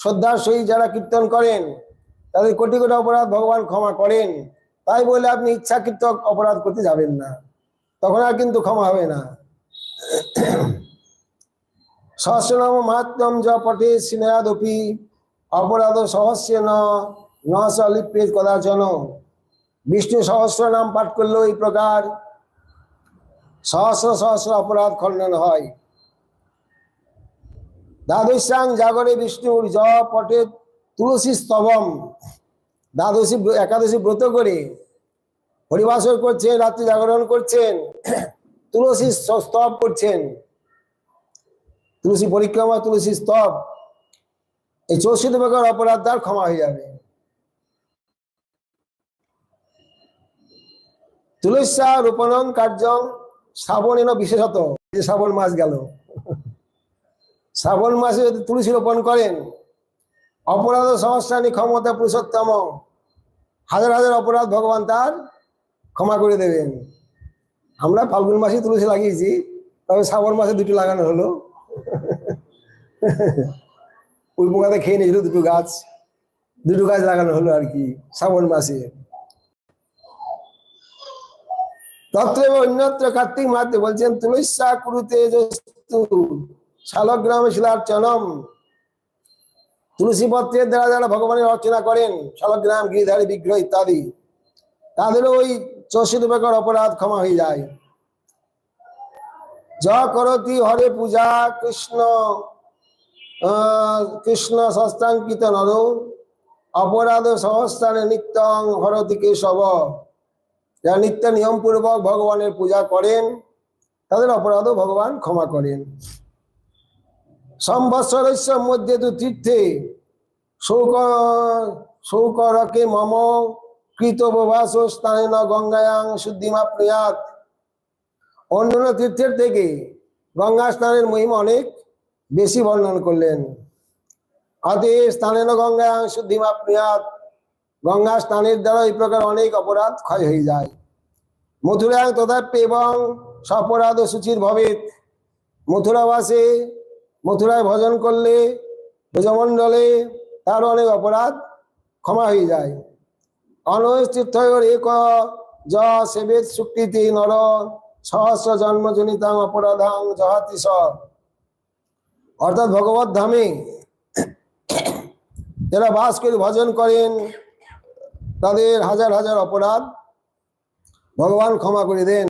শ্রদ্ধার সহিত যারা কীর্তন করেন তাদের কোটি কোটি অপরাধ ভগবান ক্ষমা করেন। তাই বলে আপনি ইচ্ছাকৃত অপরাধ করতে যাবেন না, তখন আর কিন্তু ক্ষমা হবে না। সহস্রনাম মাহাত্ম্যম য পঠে স্নেহাদপি অপরাধ সহস্রেন ন স লিপ্যেত কদাচন। বিষ্ণু সহস্র নাম পাঠ করলেও এই প্রকার সহস্র সহস্র অপরাধ খণ্ডন হয়। দ্বাদশ্যাং জাগরে বিষ্ণুর জ পঠে তুলসী স্তবম। দ্বাদশী একাদশী ব্রত করে হরিবাসর করছেন, রাত্রি জাগরণ করছেন, তুলসী স্তব করছেন, তুলসী পরিক্রমা, তুলসী স্তব, এই 64 প্রকার অপরাধ তার ক্ষমা হয়ে যাবে। তুলসা রোপণং কার্যং শ্রাবণেন বিশেষত। যে শ্রাবণ মাস গেল, শ্রাবণ মাসে যদি তুলসী রোপণ করেন, অপরাধ সহস্রানি ক্ষমতা পুরুষোত্তম, হাজার হাজার অপরাধ ভগবান তার ক্ষমা করে দেবেন। আমরা ফাল্গুন মাসে তুলসী লাগিয়েছি, তবে শ্রাবণ মাসে দুটো লাগানো হলো। ওই পোকাতে খেয়ে নিয়েছিল দুটো গাছ লাগানো হলো আর কি শ্রাবণ মাসে। তত্র অন্যত্র কার্তিক মাতে বলছেন তুলসা কুরুতে শালগ্রামে শিলার্চনম। তুলসী পত্রের দ্বারা যারা ভগবানের অর্চনা করেন, শালগ্রাম, গিরিধারী বিগ্রহ ইত্যাদি, তাদেরও ওই 64 প্রকার অপরাধ ক্ষমা হয়ে যায়। য করতি হরে পূজা কৃষ্ণ সস্তাঙ্কিত নর অপরাধ সহস্রানে নিত্যং হরতি কেশব। যারা নিত্য নিয়ম পূর্বক ভগবানের পূজা করেন তাদের অপরাধও ভগবান ক্ষমা করেন। সম্বৎসরস্য মধ্যে তু তীর্থে শৌকরকে মম কৃত প্রবাস স্থানেন গঙ্গায়াং শুদ্ধিমাপ্নুয়াৎ। অন্যান্য তীর্থের থেকে গঙ্গা স্নানের মহিমা অনেক বেশি বর্ণন করলেন। অতএব স্থানেন গঙ্গায়াং শুদ্ধিমাপ্নুয়াৎ, গঙ্গা স্নানের দ্বারা এই প্রকার অনেক অপরাধ ক্ষয় হয়ে যায়। মথুরাং তথাপ্য এবং সপরাধ সূচির ভবেত। মথুরাবাসে, মথুরায় ভজন করলে, ব্রজমণ্ডলে তার অনেক অপরাধ ক্ষমা হয়ে যায়। অনস্তীর্থয়োর এক য সেবেত স্বীকৃতি নর সহস্র জন্মজনিতাং অপরাধাং জহাতি স। অর্থাৎ ভগবত ধামে যারা বাস করে ভজন করেন তাদের হাজার হাজার অপরাধ ভগবান ক্ষমা করে দেন।